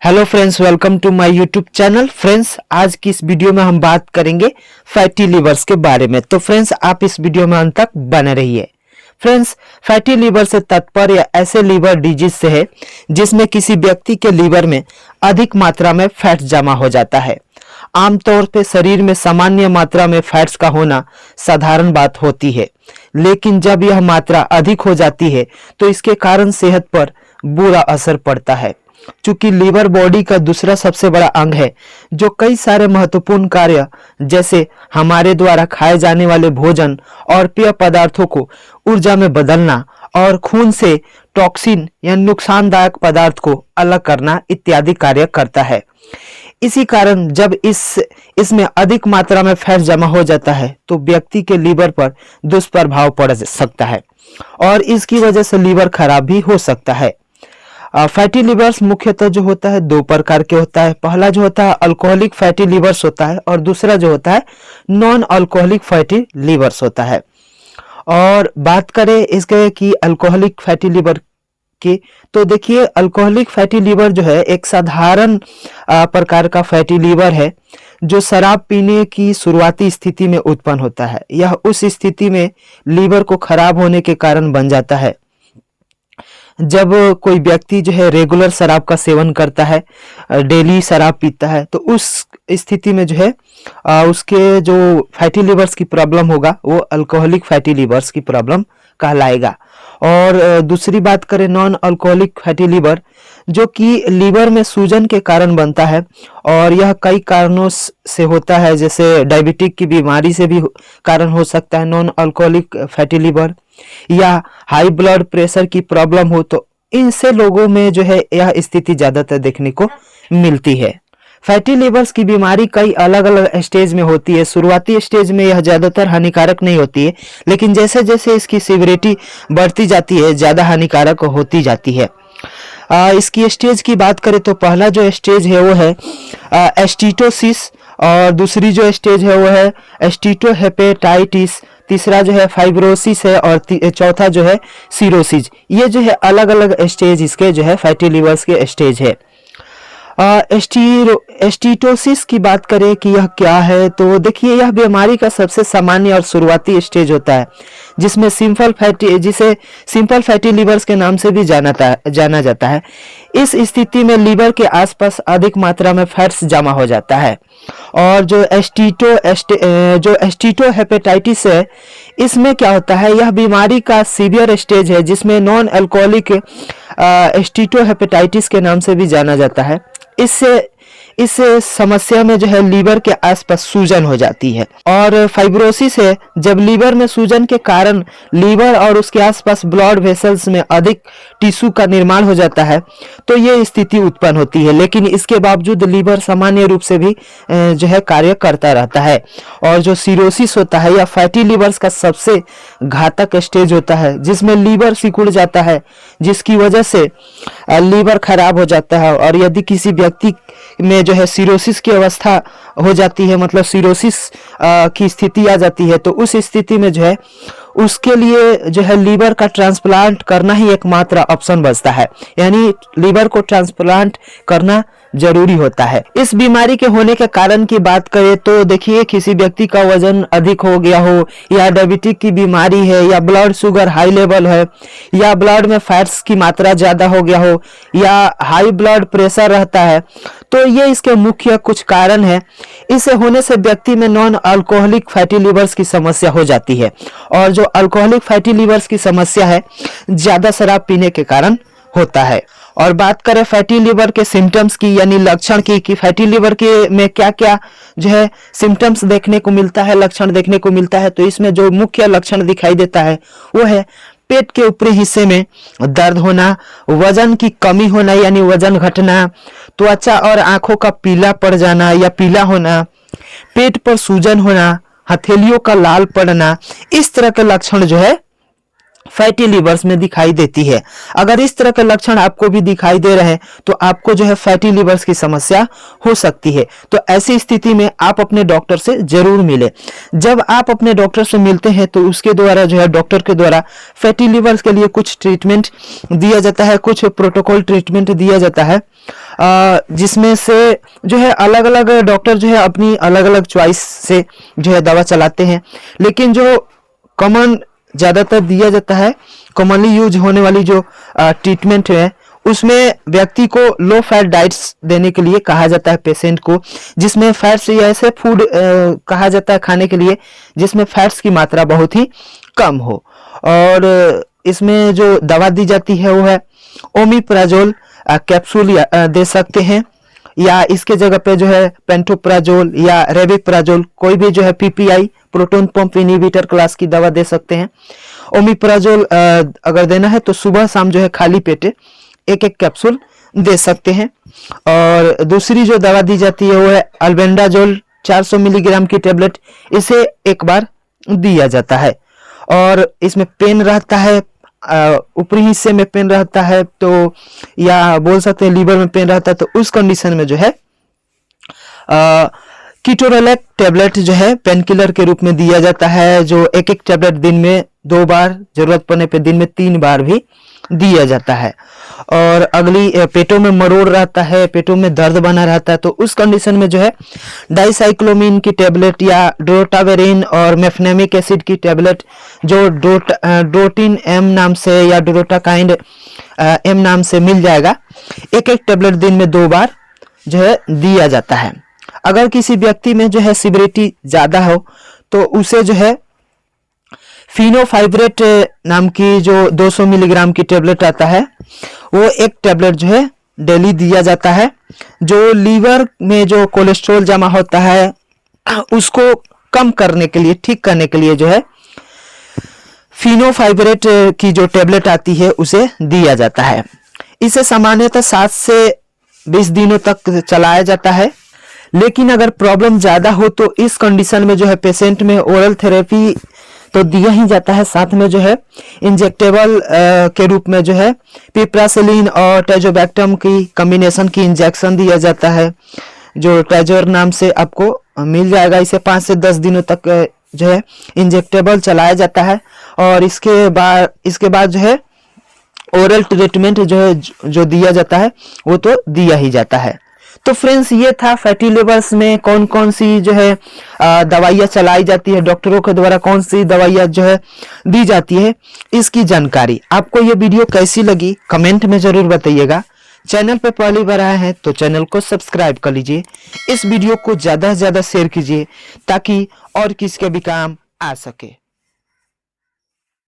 Hello friends, welcome to my YouTube channel. Friends, आज की इस वीडियो में हम बात करेंगे फैटी लीवर्स के बारे में। तो फ्रेंड्स, आप इस वीडियो में अंत तक बने रहिए। फ्रेंड्स, फैटी लीवर से तात्पर्य ऐसे लीवर डिजीज से है जिसमें किसी व्यक्ति के लीवर में अधिक मात्रा में फैट जमा हो जाता है। आमतौर पे शरीर में सामान्य मात्रा में फैट्स का होना साधारण बात होती है, लेकिन जब यह मात्रा अधिक हो जाती है तो इसके कारण सेहत पर बुरा असर पड़ता है। चूंकि लीवर बॉडी का दूसरा सबसे बड़ा अंग है जो कई सारे महत्वपूर्ण कार्य जैसे हमारे द्वारा खाए जाने वाले भोजन और पेय पदार्थों को ऊर्जा में बदलना और खून से टॉक्सिन या नुकसानदायक पदार्थ को अलग करना इत्यादि कार्य करता है। इसी कारण जब इसमें अधिक मात्रा में फैट जमा हो जाता है तो व्यक्ति के लीवर पर दुष्प्रभाव पड़ सकता है और इसकी वजह से लीवर खराब भी हो सकता है। फैटी लिवर्स मुख्यतः जो होता है दो प्रकार के होता है। पहला जो होता है अल्कोहलिक फैटी लिवर्स होता है और दूसरा जो होता है नॉन अल्कोहलिक फैटी लिवर्स होता है। और बात करें इसके कि अल्कोहलिक फैटी लिवर की, तो देखिए अल्कोहलिक फैटी लिवर जो है एक साधारण प्रकार का फैटी लिवर है जो शराब पीने की शुरुआती स्थिति में उत्पन्न होता है। यह उस स्थिति में लीवर को खराब होने के कारण बन जाता है जब कोई व्यक्ति जो है रेगुलर शराब का सेवन करता है, डेली शराब पीता है, तो उस स्थिति में जो है उसके जो फैटी लिवर्स की प्रॉब्लम होगा वो अल्कोहलिक फैटी लिवर्स की प्रॉब्लम कहलाएगा। और दूसरी बात करें नॉन अल्कोहलिक फैटी लिवर, जो कि लीवर में सूजन के कारण बनता है और यह कई कारणों से होता है, जैसे डायबिटिक की बीमारी से भी कारण हो सकता है नॉन अल्कोहलिक फैटी लिवर, या हाई ब्लड प्रेशर की प्रॉब्लम हो, तो इनसे लोगों में जो है यह स्थिति ज्यादातर देखने को मिलती है। फैटी लिवर्स की बीमारी कई अलग अलग स्टेज में होती है। शुरुआती स्टेज में यह ज्यादातर हानिकारक नहीं होती है, लेकिन जैसे जैसे इसकी सीवियरिटी बढ़ती जाती है ज्यादा हानिकारक होती जाती है। इसकी स्टेज की बात करें तो पहला जो स्टेज है वो है एस्टिटोसिस, और दूसरी जो स्टेज है वो है एस्टिटोहेपेटाइटिस, तीसरा जो है फाइब्रोसिस है और चौथा जो है सीरोसिस। ये जो है अलग अलग स्टेज इसके जो है फैटी लिवर्स के स्टेज है। एस्टिटोसिस की बात करें कि यह क्या है, तो देखिए यह बीमारी का सबसे सामान्य और शुरुआती स्टेज होता है जिसे सिंपल फैटी लिवर्स के नाम से भी जाना जाता है। इस स्थिति में लीवर के आसपास अधिक मात्रा में फैट्स जमा हो जाता है। और जो एस्टिटोहेपेटाइटिस है, इसमें क्या होता है, यह बीमारी का सीवियर स्टेज है जिसमें नॉन अल्कोहलिक एस्टिटोहेपेटाइटिस के नाम से भी जाना जाता है। इस समस्या में जो है लीवर के आसपास सूजन हो जाती है। और फाइब्रोसिस है, जब लीवर में सूजन के कारण लीवर और उसके आसपास ब्लड वेसल्स में अधिक टिश्यू का निर्माण हो जाता है, तो ये स्थिति उत्पन्न होती है, लेकिन इसके बावजूद लीवर सामान्य रूप से भी जो है कार्य करता रहता है। और जो सीरोसिस होता है या फैटी लिवर्स का सबसे घातक स्टेज होता है जिसमें लीवर सिकुड़ जाता है, जिसकी वजह से लीवर खराब हो जाता है। और यदि किसी व्यक्ति में जो है सीरोसिस की अवस्था हो जाती है, मतलब सीरोसिस की स्थिति आ जाती है, तो उस स्थिति में जो है उसके लिए जो है लीवर का ट्रांसप्लांट करना ही एकमात्र ऑप्शन बचता है, यानी लीवर को ट्रांसप्लांट करना जरूरी होता है। इस बीमारी के होने के कारण की बात करें तो देखिए किसी व्यक्ति का वजन अधिक हो गया हो, या डायबिटिक की बीमारी है, या ब्लड शुगर हाई लेवल है, या ब्लड में फैट्स की मात्रा ज्यादा हो गया हो, या हाई ब्लड प्रेशर रहता है, तो ये इसके मुख्य कुछ कारण है। इसे होने से व्यक्ति में नॉन अल्कोहलिक फैटी लिवर्स की समस्या हो जाती है। और जो अल्कोहलिक फैटी लिवर्स की समस्या है ज्यादा शराब पीने के कारण होता है। और बात करें फैटी लिवर के सिम्टम्स की, यानी लक्षण की, कि फैटी लिवर के में क्या क्या जो है सिम्टम्स देखने को मिलता है, लक्षण देखने को मिलता है, तो इसमें जो मुख्य लक्षण दिखाई देता है वो है पेट के ऊपरी हिस्से में दर्द होना, वजन की कमी होना यानी वजन घटना, त्वचा और आंखों का पीला पड़ जाना या पीला होना, पेट पर सूजन होना, हथेलियों का लाल पड़ना, इस तरह के लक्षण जो है फैटी लीवर्स में दिखाई देती है। अगर इस तरह के लक्षण आपको भी दिखाई दे रहे हैं तो आपको जो है फैटी लीवर्स की समस्या हो सकती है। तो ऐसी स्थिति में आप अपने डॉक्टर से जरूर मिले। जब आप अपने डॉक्टर से मिलते हैं तो उसके द्वारा जो है डॉक्टर के द्वारा फैटी लीवर्स के लिए कुछ ट्रीटमेंट दिया जाता है, कुछ प्रोटोकॉल ट्रीटमेंट दिया जाता है, जिसमें से जो है अलग अलग डॉक्टर जो है अपनी अलग अलग चॉइस से जो है दवा चलाते हैं। लेकिन जो कॉमन ज्यादातर दिया जाता है, कॉमनली यूज होने वाली जो ट्रीटमेंट है उसमें व्यक्ति को लो फैट डाइट्स देने के लिए कहा जाता है पेशेंट को, जिसमें फैट्स या ऐसे फूड कहा जाता है खाने के लिए जिसमें फैट्स की मात्रा बहुत ही कम हो। और इसमें जो दवा दी जाती है वो है ओमिप्राजोल कैप्सूल दे सकते हैं, या इसके जगह पे जो है पेंटोप्राजोल या रेविप्राजोल, कोई भी जो है PPI proton pump inhibitor class की दवा दे सकते हैं। ओमिप्राजोल अगर देना है तो सुबह शाम जो है खाली पेटे एक एक कैप्सूल दे सकते हैं। और दूसरी जो दवा दी जाती है वो है अल्बेंडाजोल 400 मिलीग्राम की टेबलेट, इसे एक बार दिया जाता है। और इसमें पेन रहता है, ऊपरी हिस्से में पेन रहता है, तो या बोल सकते हैं लीवर में पेन रहता है, तो उस कंडीशन में जो है कीटोरेलेक टेबलेट जो है पेन किलर के रूप में दिया जाता है, जो एक एक टेबलेट दिन में 2 बार, जरूरत पड़ने पे दिन में 3 बार भी दिया जाता है। और अगली पेटों में मरोड़ रहता है, पेटों में दर्द बना रहता है, तो उस कंडीशन में जो है डाइसाइक्लोमिन की टेबलेट या ड्रोटावेरिन और मेफनेमिक एसिड की टेबलेट जो ड्रोटिन एम नाम से या ड्रोटाकाइंड एम नाम से मिल जाएगा, एक एक टेबलेट दिन में 2 बार जो है दिया जाता है। अगर किसी व्यक्ति में जो है सिविरिटी ज्यादा हो तो उसे जो है फिनोफाइब्रेट नाम की जो 200 मिलीग्राम की टेबलेट आता है वो एक टेबलेट जो है डेली दिया जाता है, जो लीवर में जो कोलेस्ट्रॉल जमा होता है उसको कम करने के लिए, ठीक करने के लिए जो है फिनोफाइब्रेट की जो टेबलेट आती है उसे दिया जाता है। इसे सामान्यतः 7 से 20 दिनों तक चलाया जाता है। लेकिन अगर प्रॉब्लम ज्यादा हो तो इस कंडीशन में जो है पेशेंट में ओरल थेरेपी तो दिया ही जाता है, साथ में जो है इंजेक्टेबल के रूप में जो है पिप्रासिलिन और टेजोबैक्टम की कॉम्बिनेशन की इंजेक्शन दिया जाता है, जो टेजोर नाम से आपको मिल जाएगा। इसे 5 से 10 दिनों तक जो है इंजेक्टेबल चलाया जाता है। और इसके बाद जो है ओरल ट्रीटमेंट जो है जो दिया जाता है वो तो दिया ही जाता है। तो फ्रेंड्स, ये था फैटी लिवर्स में कौन कौन सी जो है दवाइयाँ चलाई जाती है, डॉक्टरों के द्वारा कौन सी दवाइयाँ जो है दी जाती है, इसकी जानकारी। आपको ये वीडियो कैसी लगी कमेंट में जरूर बताइएगा। चैनल पे पहली बार आए हैं तो चैनल को सब्सक्राइब कर लीजिए। इस वीडियो को ज्यादा से ज्यादा शेयर कीजिए ताकि और किसी के भी काम आ सके।